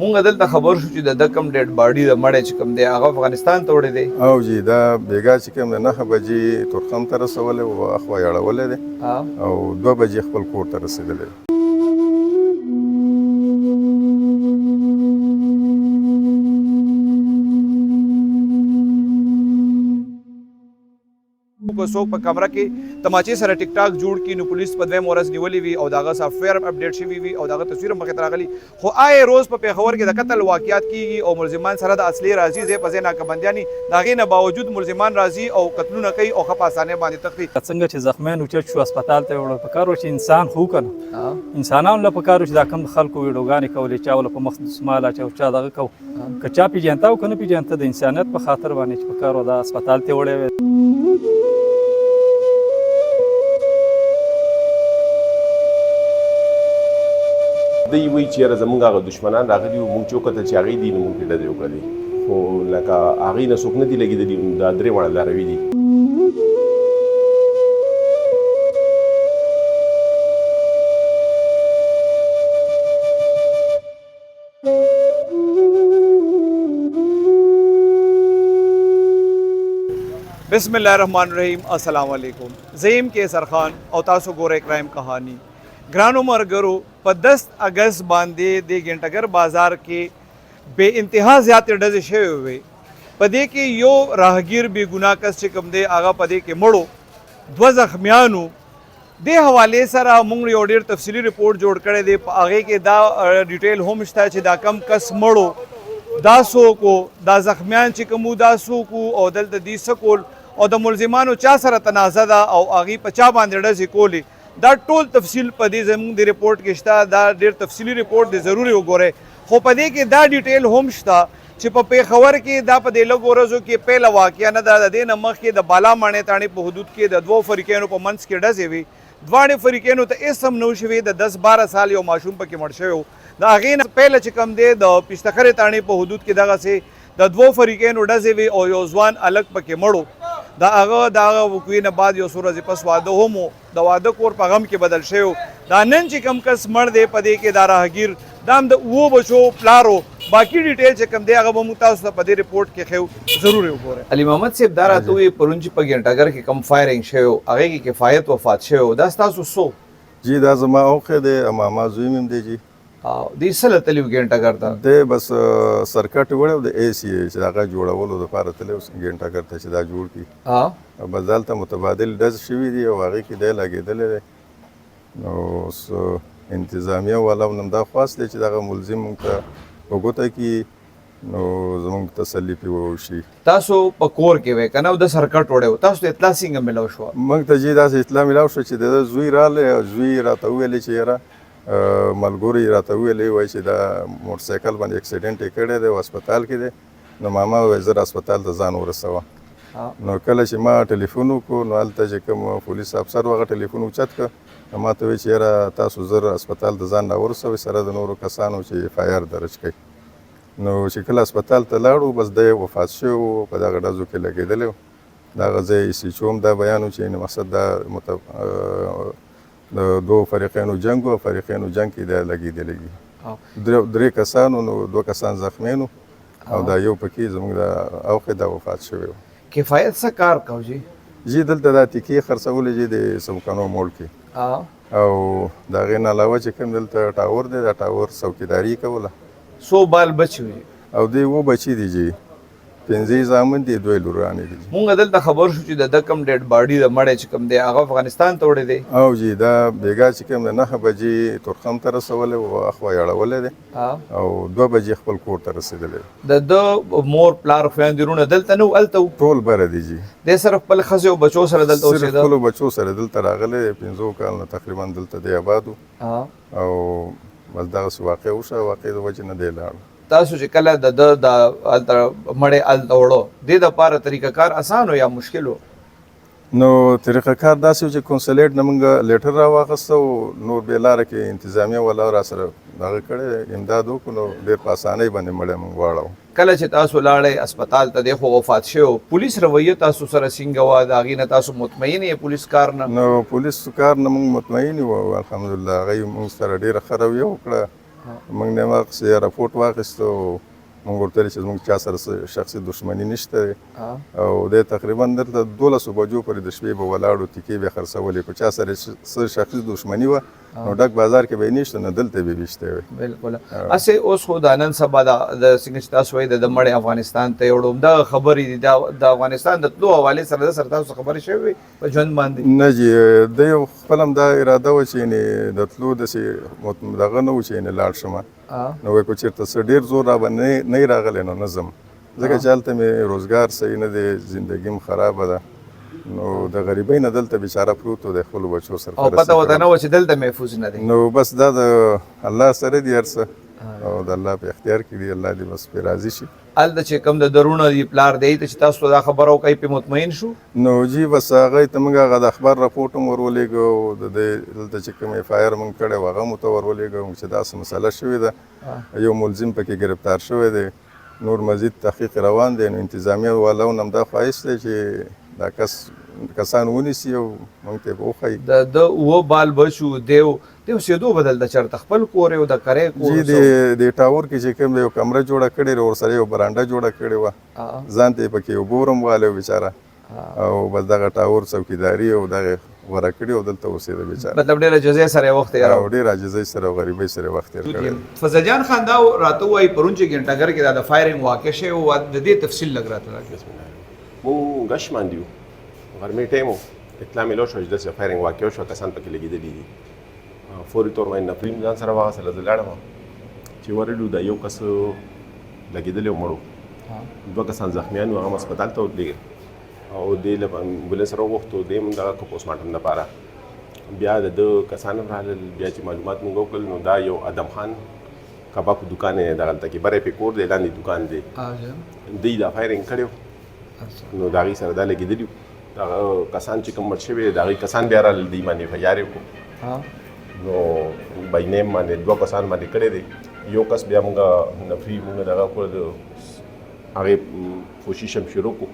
مونږ دلته خبر شو چې د کم ډیډ باډي د مړی چې کوم دی هغه افغانستان ته وړی دی او جی دا بیګا چې کوم دی 9 بجې تورخم ته رسولی او اخوا یې اړولی دی او 2 بجې خپل کور ته رسېدلی دی. کو څوک په کمره کې تماچې سره ټیک ټاک جوړ کی نو پولیس په دویم ورځ نیولې وي او داغه سافټویر اپډیټ شوی وي او داغه تصویر مخې ته راغلی خو آی روز په پیښور کې د قتل واقعیات کیږي او ملزمان سره د اصلي راځي ځای په ځای ناکبندیاني داغې نه باوجود ملزمان راځي او قتلونه کوي او ښه په اسانۍ باندې تخلي. څنګه چې زخمیان اوچت شو هسپتال ته وړل پکار و چې انسان خو کنه انسانانو له پکار و چې دا کم خلکو ویډیوګانې کولې چا ول په مخ دسمال اچو چا دغه کو که چا پیژنتا او کنه پیژنتا د انسانیت په خاطر باندې چې پکار و دا هسپتال ته وړل. دوی وایي چې یاره زموږ هغه دشمنان راغلي وو موږ چې وکتل چې هغې دي نو موږ پرې ډزې وکړلې خو لکه هغې نه څوک نه دي لګېدلي دا 3 واړه لاروي دي. بسم الله الرحمن الرحیم. السلام علیکم. زیم کیسر خان او تاسو ګورئ کرائم کہانی. ګرانو مرګرو په 10 اگست باندې د ګنټګر بازار کې بے انتها زیاتې ډزې شوې وې. په دې کې یو راهګیر بې ګناه کس چې کوم دی هغه په دې کې مړو 2 زخمیانو. دې حوالې سره موږ یو ډېر تفصیلي رپورټ جوړ کړی دی په هغې کې دا ډیټیل هم شته چې دا کم کس مړو دا څوک و دا زخمیان چې کوم دا څوک و او دلته دې څه کول او د ملزمانو چا سره تنازع ده او هغې په چا باندې ډزې کولې دا ټول تفصیل په دې زموږ د رپورټ کې شته. دا ډېر تفصیلي رپورټ دی ضروري وګورئ خو په دې کې دا ډیټیل هم شته چې په پیښور کې دا په دې لږو ورځو کې پیله واقعه نه ده. د دې نه مخکې د بالا ماڼۍ تاڼې په حدود کې د 2 فریقینو په منځ کې ډزې وي. دواړې فریقینو ته هېڅ هم نه شوي. د 10-12 سال یو ماشوم پکې مړ شوی و. د هغې نه پیله چې کوم دی د پشتخرې تاڼې په حدود کې دغسې د 2 فریقینو ډزې وي او یو ځوان هلک پکې مړ و. د هغه وقوعې نه بعد یو څو ورځې پس واده هم و. د واده کور په غم کې بدل شوی و. دا نن چې کوم کس مړ دی په دې کې دا راهګیر دا هم د 7 بچو پلار و. باقي ډیټیل چې کوم دی هغه به موږ تاسو ته په دې رپورټ کې ښیو. ضروري وګورئ. علي محمد صاحب دا راته ووایي پرون چې په ګنټګر کې کوم فایرنګ شوی و هغې کې کفایت وفات شوی و دا ستاسو څو جی دا زما اوښی دی ماما زوی مې هم دی جی. دوی څه له تلي و ګنټګر ته؟ دی بس سرکټ وړی و د اے سی چې هغه جوړولو دپاره تللی و ګنټګر ته چې دا جوړ کړي بس دلته متبادل ډز شوي دي او هغې کې دی لګېدلی دی. نو اوس انتظامیه والاو نه هم دا خواست دی چې دغه ملزم موږ ته په ګوته کړي نو زموږ تسلي پرې وشي. تاسو په کور کې وئ که نه د سرکټ وړی و تاسو ته اطلاع څنګه میلاو شوه؟ موږ ته جی داسې اطلاع میلاو شوه چې د ده زوی راغلی او زوی راته وویلې چې یاره ملګري راته ویلی وایي چې دا موټرسایکل باندې اکسیډنټ یې کړی دی او هسپتال کې دی. نو ماما وویل زر هسپتال ته ځان ورسوه. نو کله چې ما ټلیفون وکړو نو هلته چې کوم پولیس افسر و هغه ټلیفون اوچت کړه نو ما ته وایي چې یاره تاسو زر هسپتال ته ځان راورسوئ سره د نورو کسانو چې اف آی آر درج کړئ. نو چې کله هسپتال ته لاړو بس دی وفات شوی و په دغه ډزو کې لګېدلی و. دغه ځای سی چو هم دا بیان و چې مقصد دا د 2 فریقینو جنګ و فریقینو جنګ کې دا لګېدلی دي. 3 کسانو نو 2 کسان زخمیان او دا یو پکې زموږ د اوښی دا وفات شوی و. کفایت څه کار کوو جی؟ جی دلته دا تیکې خرڅولې جی د سمکانو موړ کې او د هغې نه علاوه چې کوم دلته ټاور دی دا ټاور څوکیداري یې کوله. څو بال بچي وي؟ او دی 7 بچي دي جی 15 زامن دي 2 لورانې دي. مونږ دلته خبر شو چې د کم ډیډ باډي د مړی چې کوم دی هغه افغانستان ته وړی دی. او جی دا بیګا چې کوم دی 9 بجې تورخم ته رسولی او اخوا یې اړولی دی او 2 بجې خپل کور ته رسېدلی. د مور پلار خویندې وروڼه دلته نه و هلته و؟ ټول بره دي جی. دی صرف خپل ښځې او بچو سره دلته اوسېده؟ صرف خپلو بچو سره دلته راغلی 15 کال نه تقریبا دلته دی آباد و او بس دغسې واقع وشوه واقع د وجې نه دی لاړو. تاسو چې کله د مړی هلته وړو دې دپاره طریقه کار اسان و یا مشکل و؟ نو طریقه کار داسې و چې کنسولیټ نه موږ لیټر راواخیسته او نور بې لاره کې انتظامیه والا را سره دغه کړی امداد وکړو نو ډېر په اسانۍ باندې مړی موږ واړو. کله چې تاسو لاړئ هسپتال ته دی خو وفات شوی پولیس رویه تاسو سره څنګه وه د هغې نه تاسو مطمئن یې پولیس کار نه؟ نو پولیس کار نه موږ مطمئن یو الحمدلله هغوی موږ سره ډېره ښه رویه وکړه موږ نه واخیست راپورټ واخیستو موږ ورته چې زموږ چا سره شخصي دښمني نشته او د تقریبا دلته 12 بجو پورې د شپې به ولاړو تیکې به خرڅولې کو چا سره شخصي دښمني و نو ډک بازار کې به نشته نه دلته به وشته وي بالکل اسه اوس خو د نن سبا د څنګه تاسو وایي د مړ افغانستان ته یوړم دا خبرې دي د افغانستان د تلو حواله سره تاسو خبرې شوي په ژوند باندې نه جی د یو خپلم دا اراده و چې نه د تلو د سي دغه نه و چې نه لاړ شم نو وای کو چیرته څه ډیر زور را باندې نه راغلی نو نظم ځکه چې هلته مې روزګار صحیح نه دی زندګیم خرابه ده نو د غریبۍ نه دلته بیچاره پروت و د خپلو بچو سره او پته ورته نه و چې دلته محفوظ نه دی نو بس دا د الله سره دی هر څه او د الله په اختیار کې دی الله دې بس پرې راضي شي هلته چې کوم د درونه دی پلار دی ته چې تاسو دا خبره وکړئ په مطمئن شو نو جی بس هغه ته موږ هغه د اخبار راپورټ هم ورولېږو د دې دلته چې کوم اف آی آر موږ کړی و هغه هم ورته ورولېږو چې داسې مسله شوې ده یو ملزم پکې گرفتار شوی دی نور مزید تحقیق روان دی نو انتظامیه والاو هم دا خواهش دی چې دا کسان ونیسي او موږ ته به وښایي د اوه بال بچو دیو سیدو بدل د چرته خپل کور یو د کرې کور جی د ټاور کې چې کوم یو کمره جوړه کړې وه ورسره یو برانډه جوړه کړې وه ځان ته یې پکې یو بورم والی بیچاره او بس دغه ټاور څوکیداري او دغه غوره کړي او دلته اوسېده بیچاره مطلب ډېر عاجزۍ سره وخت تېراوه او ډېر عاجزۍ سره او غریبۍ سره وخت تېر کړی فضل جان خان دا راته وایي پرون چې ګنټهګر کې دا د فایرنګ واقع شوی و د دې تفصیل لږ راته راکړئ مونږ غش باندې یو غرمې ټایم و اطلاع میلو شوه چې داسې فایرنګ واقع وشوه کسان پکې لګېدلي دي فوري طور باندې نفرین ځان سره واخیستله زه لاړم چې ورېدو دا یو کس لګېدلی و مړو دوه کسان زخمیان وو هغه هم هسپتال ته ولېږل او دې له امبولانس راوغوښتو دی هم دغه پوسټمارټم دپاره بیا د ده کسان هم راغلل بیا چې معلومات مونږ وکړل نو دا یو ادم خان کباب دکان یې دغلته کې بری پې کور دی لاندې دکان دی دوی دا فایرنګ کړی نو د هغې سره دا لګېدلي وو دغه کسان چې کوم مړ شوي د هغې کسان بیا رالل دوی باندې فیار یې وکړو نو بای نیم باندې دوه کسان باندې کړی دی یو کس بیا مونږ نفري مونږ دغه کړو د هغې کوشش هم شروع کړو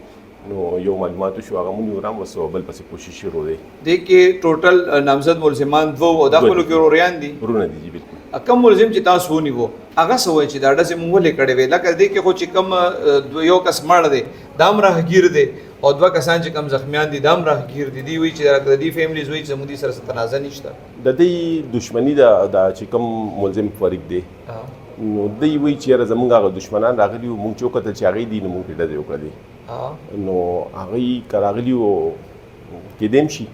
نو یو معلومات شو هغه مونږ ورام وسو بل پسې کوشش شروع دی دې کې ټوټل نامزد ملزمان دوه او د خپلو کې وروریان دي ورونه دي جی بالکل کم ملزم چې تاسو ونیوو هغه څه وایي چې دا ډزې مونږ ولې کړې وې لکه دې کې خو چې کوم یو کس مړ دی دا هم راهګیر دی او دوه کسان چې کوم زخمیان دي دا هم راهګیر دي دوی وایي چې د دې فیملیز وایي چې زموږ دې سره څه تنازع نشته د دې دشمني د چې کوم ملزم فریق دی نو دوی وایي چې یاره زموږ هغه دشمنان راغلي وو مونږ چې وکتل چې هغې دي نو مونږ پرې ډزې وکړلې نو هغې که راغلي وو کیدای هم شي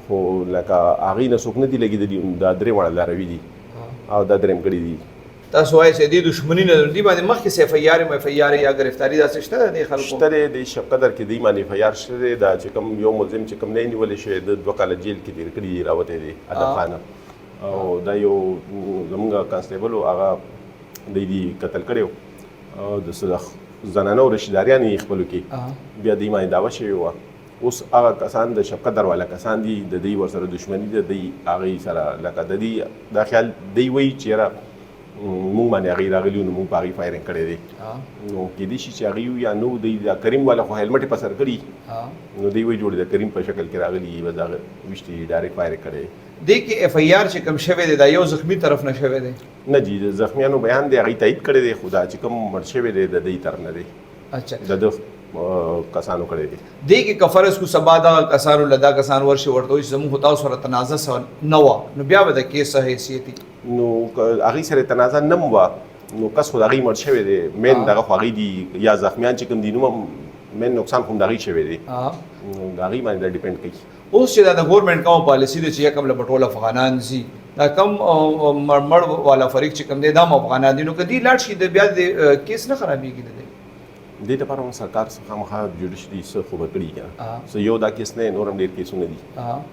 خو لکه هغې نه څوک نه دي لګېدلي دا درې واړه لاروي دي او دا درېیم کړي دي تاسو وایئ چې دې دښمني نه دي باندې مخکې څه اف آی آر اف آی آر یا ګرفتاري داسې شته ده دې خلکو شته دی د شب قدر کې دوی باندې اف آی آر شته دی دا چې کوم یو ملزم چې کوم نه یې نیولی شوی د 2 کاله جیل کې تېر کړي دي راوتی دی ادب خان او دا یو زموږ کانسټیبل و هغه دوی دي قتل کړی و د زنانو رشداریان یې خپلو کې بیا دوی باندې دعوه شوې وه اوس هغه کسان د شب قدر والا کسان دي د دوی ورسره دښمني ده دوی هغې سره لکه د دوی دا خیال دوی وایي چې یاره مونږ باندې هغې راغلي نو مونږ په هغې فایرنګ کړی دی نو کیدای شي چې هغې یا نو دوی د کریم والا خو هیلمټ یې په سر کړي نو دوی وایي جوړې د کریم په شکل کې راغلي بس هغه ویشتې ډایرکټ فایرنګ کړی دې کې اف آی آر چې کوم شوی دی دا یو زخمی طرف نه شوی دی نه جی د زخمیانو بیان دی هغې تایید کړی دی خو دا چې کوم مړ شوی دی د دوی طرف نه دی اچھا د ده کسانو کړی دی دې کې کفرس کو سبا دا کسانو لدا کسان ورشي ورته وایي چې زموږ خو تاسو سره تنازع نه وه نو بیا به د کیس څه حیثیت نو هغې سره تنازع نه م وه نو کس خو د هغې مړ شوی دی مین دغه خو هغې دي یا زخمیان چې کوم دي نو مین نقصان خو هم د هغې شوی دی نو د هغې باندې دا ډیپینډ کوي اوس چې دا د ګورنمنټ کوم پالیسي ده چې یکم له ټول افغانان زی دا کم مړ والا فریق چې کوم دی دا افغانان دي نو که دې لاړ شي د بیا د کیس نه خرابېږي د دې لپاره هم سرکار څخه خامخا جوډیشري څه خو به کړي که څه یو دا کیس نه نور هم ډېر کیسونه دي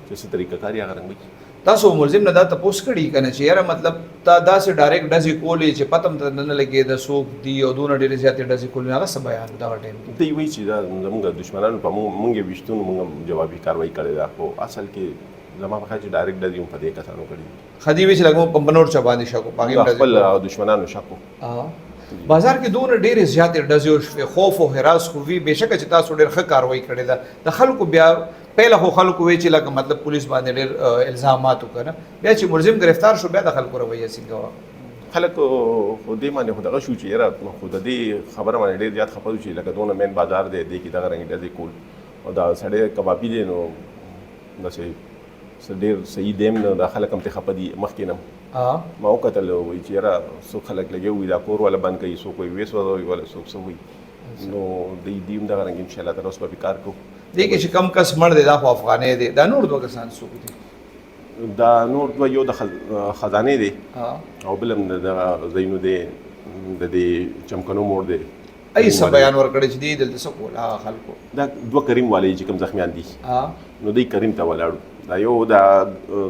چې څه طریقه کار یې هغه رنګ وکړي تاسو ملزم نه دا تپوس کړي که نه چې یاره مطلب تا داسې ډایرکټ ډزې کولې چې پته م ته نه لګېده څوک دي او دونه ډېرې زیاتې ډزې کولې هغه څه بیان دغه ټایم کې دوی وایي چې دا زموږ دښمنانو په مونږ یې ویشتو نو مونږ هم جوابي کاروایي کړې ده خو اصل کې زما په خیال چې ډایرکټ ډزې هم په دې کسانو کړي دي خدي وی چې لږ په بنور چا باندې شکو باندې خپل دښمنانو شکو بازار کې دونه ډېرې زیاتې ډزې وشوې خوف او حراس خو وي بېشکه چې تاسو ډېر ښه کاروایي کړې ده د خلکو بیا پهله خو خلکو وایي چې لکه مطلب پولیس باندې ډېر الزامات وکړه بیا چې ملزم گرفتار شو بیا د خلکو رویه څنګه وه خلک خو دې باندې خو دغه شو چې یاره خو د دې خبره باندې ډېر زیات خفه شو چې لکه دونه مین بازار دی دې کې دغه رنګې ډزې کول او دا سړی کبابي دی نو داسې ډېر صحیح دیم نه دا خلک هم ترې خفه دي مخکې نه ما وکتل وایي چې یاره څوک خلک لګیا وي دا کور والا بند کوي څوک وایي ویس وځوي ولا څوک څه وایي نو دوی هم دغه رنګ انشاءالله تعالی اوس به کار کوو دې کې چې کم کس مړ دی دا خو افغانۍ دی دا نور دوه کسان څوک دي دا نور دوه یو د خزانې دی او بل هم د ځایونو دی د دې چمکنو موړ دی ای څه بیان ورکړی چې دی دلته څه کول هغه خلکو دا دوه کریم والي چې کوم زخمیان دي نو دوی کریم ته ولاړو دا یو دا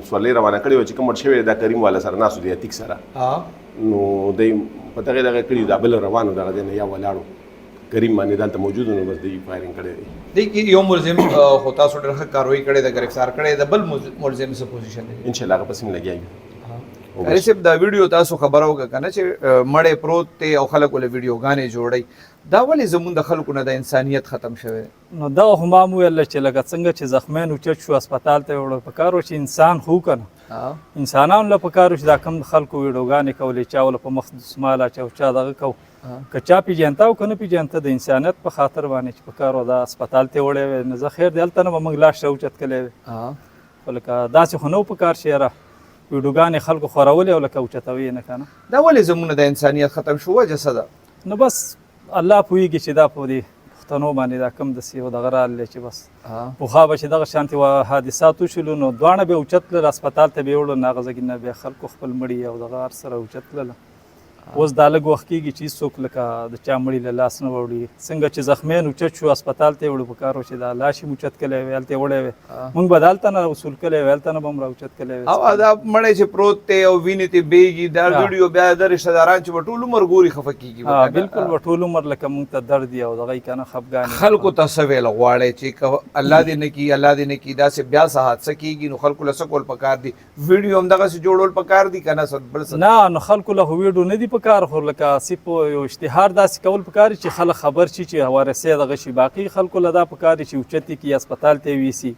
سورلۍ روانه کړې وه چې کوم مړ شوی دا کریم والا سره ناستو دی اتیک سره نو دوی په دغې دغه کړي دا بل روانو دغه دی نه یا ولاړو کریم باندې دلته موجود نو بس دوی فایرنګ کړی دی دې کې یو ملزم خو تاسو ډېر ښه کاروایي کړې ده ګرفتار کړی د بل ملزم څه پوزیشن دی انشاءالله هغه پسې هم لګیا یو قاری صاحب دا ویډیو تاسو خبره وکړه که نه چې مړی پروت دی او خلکو له ویډیوګانې جوړوي دا ولې زموږ د خلکو نه د انسانیت ختم شوی نو دا خو ما هم وویل چې لکه څنګه چې زخمیان اوچت شو هسپتال ته یې وړل پکار و چې انسان خو که نه انسانانو له پکار و چې دا کم خلکو ویډیوګانې کولې چا وله په مخ دسمال اچو چا دغه کو که چا پیژنته او که نه پیژنته د انسانیت په خاطر باندې چې پکار و دا هسپتال ته وړی وی نه زه خیر دی هلته نه به موږ لاش راوچت کلی وی خو لکه داسې خو نه و پکار چې یاره ویډیوګانې خلکو خورولې او لکه اوچتوي یې نه که نه دا ولې زموږ نه د انسانیت ختم شو وجه څه ده نو بس الله پوهېږي چې دا په دې پښتنو باندې دا کم داسې یو دغه راغلی چې بس پخوا به چې دغه شانتې حادثات وشولو نو دواړه به اوچت تلل هسپتال ته به یې وړل نو هغه ځای نه بیا خلکو خپل مړي او دغه هر سره اوچت تلله اوس دا لږ وخت کېږي چې هېڅوک لکه د چا مړي له لاس نه وړي څنګه چې زخمیان اوچت شو هسپتال ته یې وړو پکار و چې دا لاش یې اوچت کلی وی هلته یې وړی وی موږ به د هلته نه وصول کلی وی هلته نه به هم راوچت کلی وی او دا مړی چې پروت دی او وینې ترې بیږي دا ویډیو بیا د رشته داران چې به ټول عمر ګوري خفه کېږي بالکل به ټول عمر لکه موږ ته درد وي او دغه یې که نه خفګان خلکو ته څه ویل غواړئ چې الله دې نه کي الله دې نه کي داسې بیا څه حادثه کېږي نو خلکو له څه کول پکار دي ویډیو هم دغسې جوړول پکار دي که نه بل څه نه نو خلکو له خو ویډیو نه دي پکار خو لکه سیپ یو اشتهار داسې کول پکار چې خلک خبر شي چې وارثې دغه شي باقي خلکو له دا پکار چې اوچت یې کړي هسپتال ته یې ویسي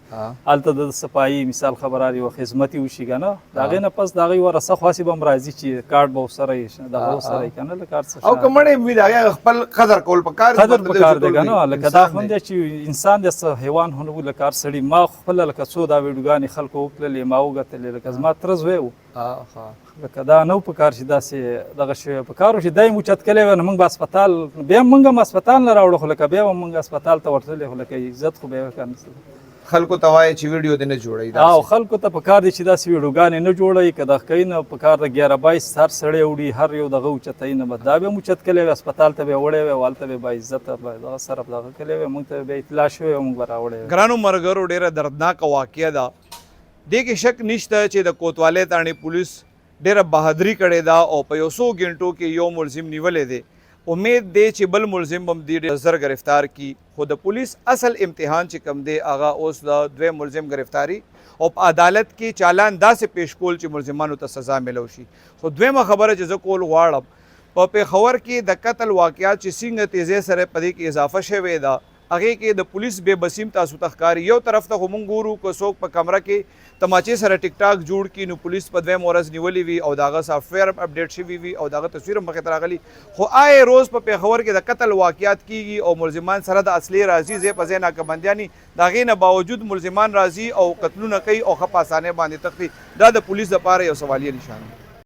هلته د صفایي مثال خبراري و خدمت یې وشي که نه د هغې نه پس د هغې ورثه خواسې به هم راځي چې کارډ به ورسره یې دغه ورسره یې که نه لکه هر څه او که مړی وي د هغې خپل قدر کول پکار قدر پکار دی که نه لکه دا خو هم دی چې انسان دی څه حیوان خو نه وو لکه هر سړي ما خپله لکه څو دا ویډیوګانې خلکو وکړلې ما وګتلې لکه زما تره زوی و لکه دا نه پکار چې داسې دغه شی پکار و چې دی هم اوچت کلی وی نو موږ به هسپتال بیا هم موږ هم هسپتال نه راوړو خو لکه بیا به موږ هسپتال ته ورتللی خو لکه عزت خو بیا که خلکو ته وایي چې ویډیو دې نه جوړوي او خلکو ته پکار دی چې داسې ویډیوګانې نه جوړوي که دغه کوي نه پکار د 11-22 هر سړی وړي هر یو دغه اوچتوي نه به دا به هم اوچت کلی وی هسپتال ته به یې وړی وی او هلته به باعزته دغه سره دغه کلی وی موږ ته بیا اطلاع شوی او موږ به راوړی وی ګرانو ملګرو ډېره دردناکه واقعه ده دې کې شک نشته چې د کوتوالۍ تاڼې پولیس ډېره بهادري کړې ده او په یو څو ګنټو کې یو ملزم نیولی دی امید دی چې بل ملزم هم دې زر گرفتار کی خو د پولیس اصل امتحان چې کم دی هغه اوس د دویم ملزم گرفتاری او په عدالت کې چالان داسې پیش کول چې ملزمانو ته سزا ملو شي خو دویمه خبره چې زه کول غواړم په پېښور کې د قتل واقعات چې څنګه تیزۍ سره په دې کې اضافه شوې ده هغې کې د پولیس بې بسیم تاسو ته ښکاري یو طرف ته خو موږ ګورو که څوک په کمره کې تماچې سره ټیک ټاک جوړ کړي نو پولیس په دویم ورځ نیولي وي او د هغه سافټویر هم اپډیټ شوي وي او د هغه تصویر هم مخې ته راغلي خو آی روز په پېښور کې د قتل واقعات کېږي او ملزمان سره د اصلي راځي ځای په ځای ناکهبندیانې د هغې نه باوجود ملزمان راځي او قتلونه کوي او ښه په اسانۍ باندې تښتي دا د پولیس دپاره یو سوالیه نشان دی